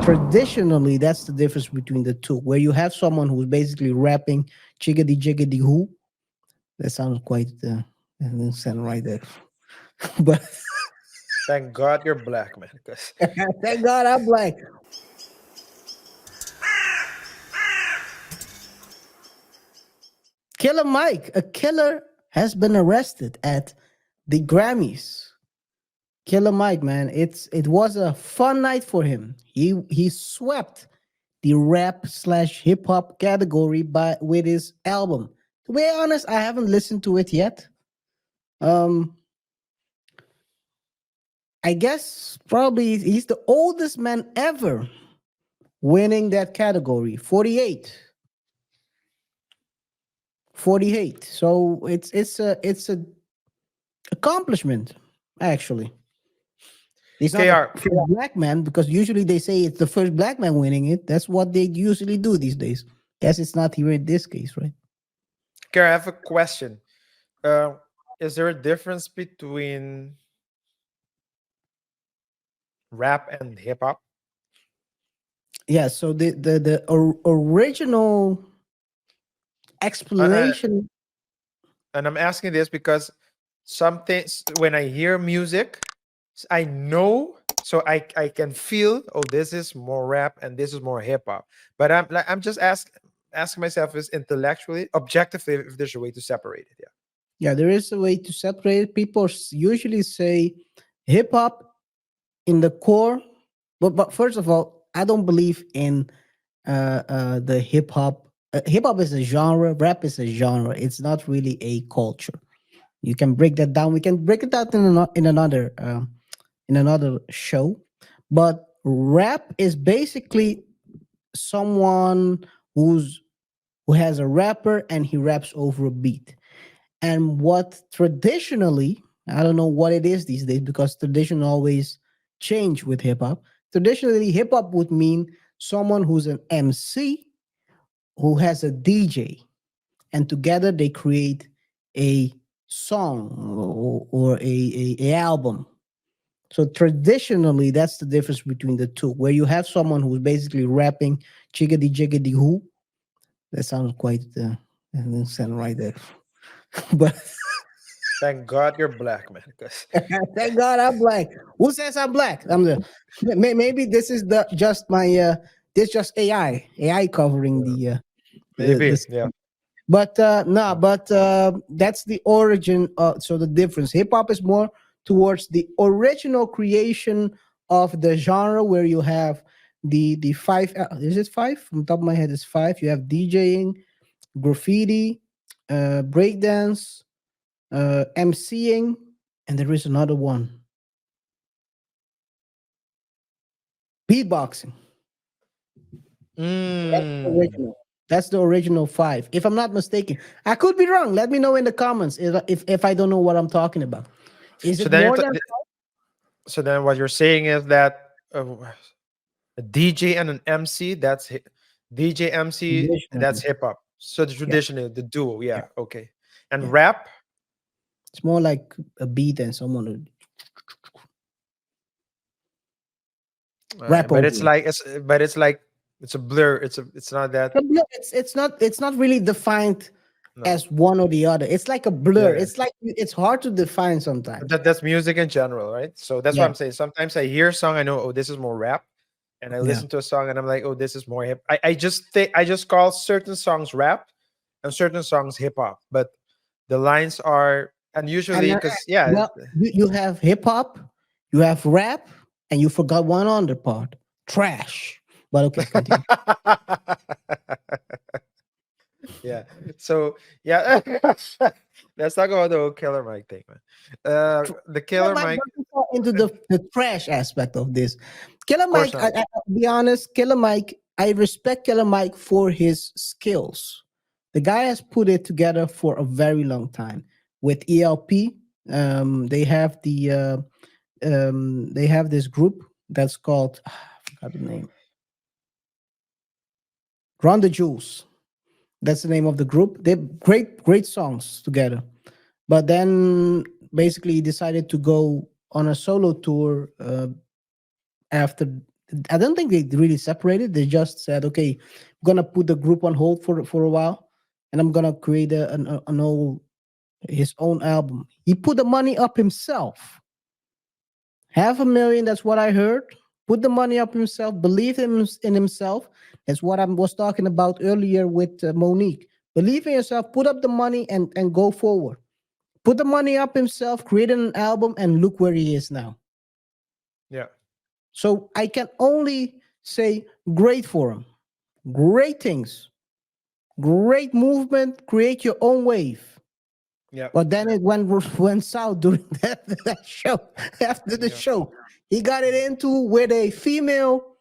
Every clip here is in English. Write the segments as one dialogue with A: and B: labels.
A: traditionally, that's the difference between the two, where you have someone who's basically rapping chickadee jiggity who. That sounds quite that doesn't sound right there. But
B: Thank God you're black, man. Because
A: thank God I'm black. Killer Mike, a killer, has been arrested at the Grammys. Killer Mike, man, it was a fun night for him. He swept the rap slash hip hop category by with his album. To be honest, I haven't listened to it yet. Um, I guess probably he's the oldest man ever winning that category. 48. 48. So it's a accomplishment, actually. He's not the
B: KR,
A: first black man because usually they say it's the first black man winning it. That's what they usually do these days. Guess it's not here in this case, right?
B: KR, I have a question. Uh, is there a difference between rap and hip hop?
A: Yeah. So the original
B: Uh,
A: explanation.
B: and I'm asking this because some things, when I hear music, I know, so I can feel, oh, this is more rap and this is more hip hop. But I'm just asking myself, is intellectually, objectively, if there's a way to separate it. Yeah.
A: Yeah, there is a way to separate. People usually say hip hop in the core, but first of all, I don't believe in the hip hop. Hip hop is a genre. Rap is a genre. It's not really a culture. You can break that down. We can break it down in another show. But rap is basically someone who has a rapper and he raps over a beat. And what traditionally, I don't know what it is these days because tradition always change with hip hop. Traditionally, hip hop would mean someone who's an MC who has a DJ, and together they create a song or a album. So traditionally, that's the difference between the two, where you have someone who's basically rapping chickadee jiggity who. That sounds quite that doesn't sound right there. But
B: Thank God you're black, man. Because
A: thank God I'm black. Who says I'm black? I'm the maybe this is the just my this just AI covering
B: maybe,
A: the
B: yeah.
A: but no, but that's the origin. So the difference, hip hop is more towards the original creation of the genre, where you have the five. Is it five? From the top of my head, it's five. You have DJing, graffiti, breakdance, MCing, and there is another one, beatboxing. That's the
B: Mm.
A: original. That's the original five. If I'm not mistaken, I could be wrong. Let me know in the comments if I don't know what I'm talking about. Is
B: So
A: it
B: then,
A: more than
B: what you're saying is that a DJ and an MC, DJ MC, that's
A: traditionally?
B: hip hop. So the
A: Yeah,
B: traditional, the duo,
A: yeah,
B: yeah, okay. And
A: yeah.
B: rap,
A: It's more like a beat and someone would rap
B: but
A: over
B: it's
A: it.
B: like it's a blur. It's not that.
A: But no, it's not really defined
B: No,
A: as one or the other. It's like a blur.
B: yeah,
A: It's like it's hard to define sometimes.
B: that's music in general, right? So that's what
A: Yeah,
B: I'm saying. Sometimes I hear a song, I know, oh, this is more rap, and I
A: yeah.
B: listen to a song, and I'm like, oh, this is more hip. I just call certain songs rap, and certain songs hip hop, but the lines are, and
A: And
B: usually because yeah.
A: well, you have hip hop, you have rap, and you forgot one other part, trash. But okay, continue.
B: Yeah. So yeah, let's talk about the whole Killer Mike thing, man. The
A: Killer
B: Killer
A: Mike
B: Mike,
A: doesn't fall into the trash aspect of this. Killer
B: of course
A: Mike,
B: not.
A: I'll be honest, Killer Mike, I respect Killer Mike for his skills. The guy has put it together for a very long time. With ELP, they have this group that's called I forgot the name. Run the Jewels. That's the name of the group. They have great songs together. But then basically he decided to go on a solo tour after I don't think they really separated. They just said, okay, I'm gonna put the group on hold for a while, and I'm gonna create an old his own album. He put the money up himself. 500,000. That's what I heard. Put the money up himself. Believe in himself. That's what I was talking about earlier with Monique. Believe in yourself. Put up the money and go forward. Put the money up himself. Created an album and look where he is now.
B: Yeah.
A: So I can only say great for him. Great things. Great movement. Create your own wave.
B: Yeah.
A: But then it went south during that show. After the
B: Yeah.
A: show, he got it into with a female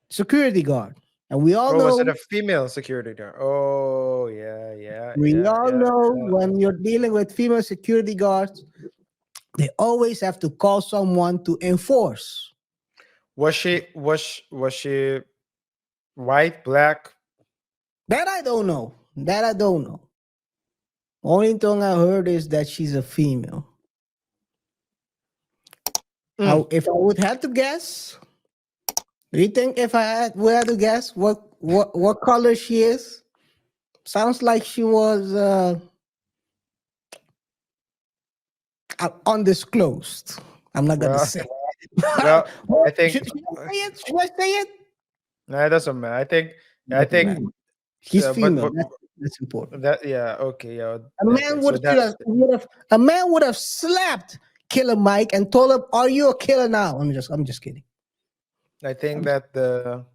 A: security guard, and
B: Oh, was it a female security guard? Oh, yeah, yeah,
A: we
B: yeah,
A: all
B: yeah,
A: know
B: yeah.
A: when you're dealing with female security guards, they always have to call someone to enforce.
B: Was she white, black?
A: That I don't know. That I don't know. Only thing I heard is that she's a female.
B: Mm.
A: If I would have to guess, do you think if I had to guess what color she is? Sounds like she was undisclosed. I'm not gonna
B: Well,
A: say.
B: well, I think
A: Should I say it? Should I say it?
B: no, it doesn't matter. I
A: Doesn't
B: think,
A: matter. She's
B: but
A: female. That's important.
B: that, yeah, okay, yeah,
A: A
B: okay.
A: man
B: So
A: should
B: that,
A: have a man would have slapped Killer Mike and told him, "Are you a killer now?" I'm just kidding.
B: I think
A: I'm
B: that the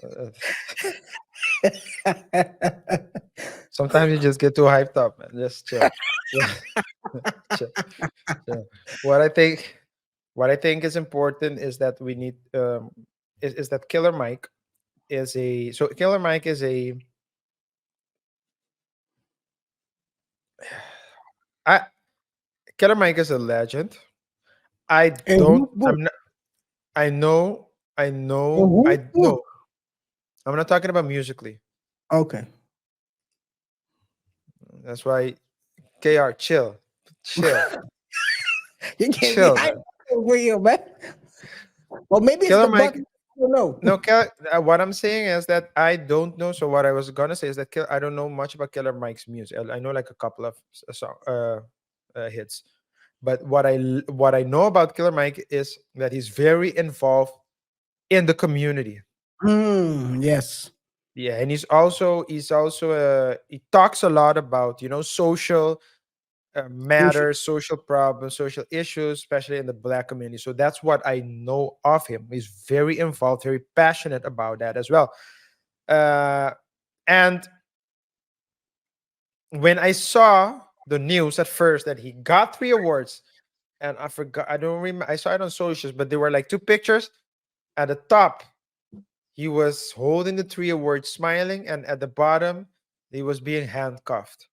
B: uh, sometimes you just get too hyped up, man. Just chill. Yeah, chill, chill. What I think, what I think is important is that we need is that Killer Mike is a so Killer Mike is a I Killer Mike is a legend. I
A: in
B: don't
A: whose book?
B: I'm not I know
A: In whose
B: I
A: book?
B: know I'm not talking about musically.
A: Okay.
B: That's why KR chill. Chill.
A: You can't be
B: Chill,
A: hyped
B: man.
A: over here, man. Or maybe it's
B: Killer
A: the
B: Mike.
A: button. I don't know.
B: No, what I'm saying is that I don't know. So what I was gonna say is that I don't know much about Killer Mike's music. I know like a couple of song hits, but what I know about Killer Mike is that he's very involved in the community.
A: Yes.
B: Yeah, and he's also he talks a lot about social
A: Social.
B: matters, social problems, social issues, especially in the black community. So that's what I know of him. He's very involved, very passionate about that as well. Uh, and when I saw the news at first that he got 3 awards, and I forgot, I don't remember, I saw it on socials, but there were like 2 pictures. At the top, he was holding the 3 awards, smiling, and at the bottom, he was being handcuffed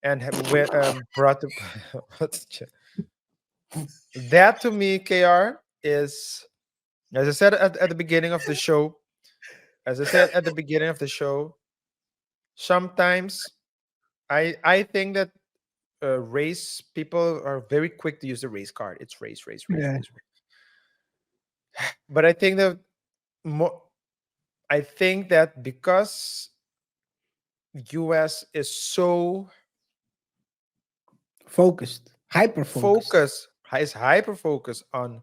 B: and brought to. That to me, KR, is, as I said at the beginning of the show, as I said at the beginning of the show, sometimes I think that race people are very quick to use the race card. It's race, race, race,
A: Yeah.
B: race, race. But I think that more. I think that because US is so
A: Focused. Hyper focused.
B: focused, is hyper focused on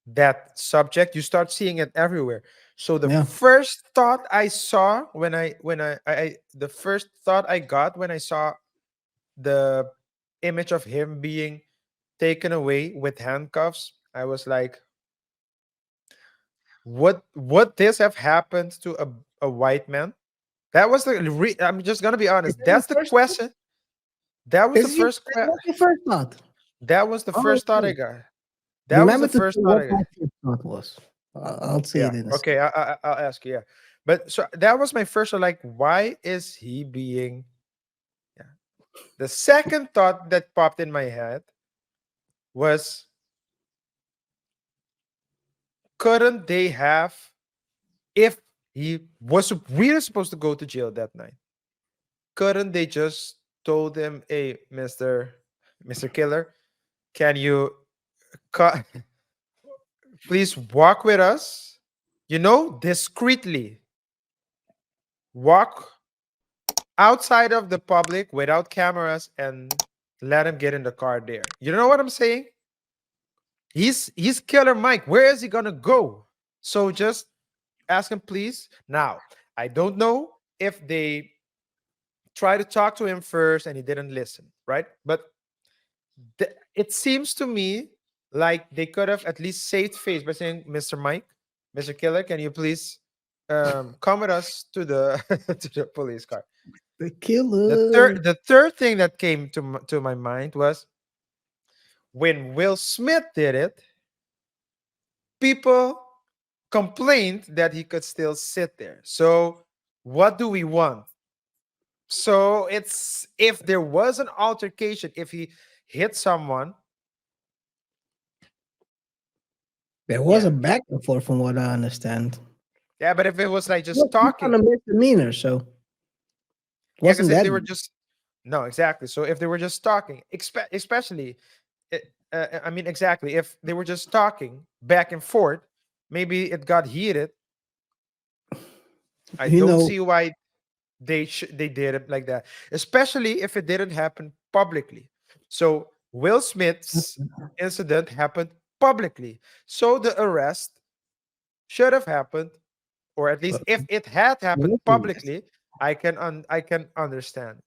B: that subject, you start seeing it everywhere. So the
A: Yeah.
B: first thought I saw when I the first thought I got when I saw the image of him being taken away with handcuffs, I was like, would this have happened to a white man? That was I'm just gonna be
A: Is
B: honest.
A: that your
B: That's the
A: first thought?
B: question. That was the
A: Is you
B: first
A: That's
B: question.
A: your first thought?
B: That was the
A: Oh,
B: first thought I
A: okay.
B: got. That was
A: Remember
B: the
A: to say
B: first thought
A: what
B: I got.
A: my first thought was. I'll say
B: Yeah.
A: it in a second.
B: Okay. I'll ask you. Yeah. But so that was my first thought. Like, why is he being? Yeah. The second thought that popped in my head was, couldn't they have, if he was really supposed to go to jail that night, couldn't they just told him, "Hey, Mister Killer, Can you co- please walk with us? Discreetly walk outside of the public without cameras and let him get in the car there. You know what I'm saying? He's Killer Mike. Where is he gonna go? So just ask him, please. Now, I don't know if they try to talk to him first and he didn't listen, right? But it seems to me like they could have at least saved face by saying, Mr. Mike, Mr. Killer, can you please come with us to the to the police car?
A: The
B: The
A: killer.
B: third thing that came to my mind was when Will Smith did it, people complained that he could still sit there. So what do we want? So it's if there was an altercation, if he hit someone,
A: There was a
B: yeah.
A: back and forth, from what I understand.
B: Yeah, but if it was like
A: It
B: just
A: was on
B: talking,
A: a misdemeanor, so
B: yeah, because
A: wasn't
B: if
A: that
B: they were
A: deep.
B: just no, exactly. So if they were just talking, especially, I mean, exactly, if they were just talking back and forth, maybe it got heated. I
A: You
B: don't
A: know,
B: see why they did it like that, especially if it didn't happen publicly. So Will Smith's incident happened publicly, so the arrest should have happened, or at least if it had happened
A: listen,
B: publicly, I can understand.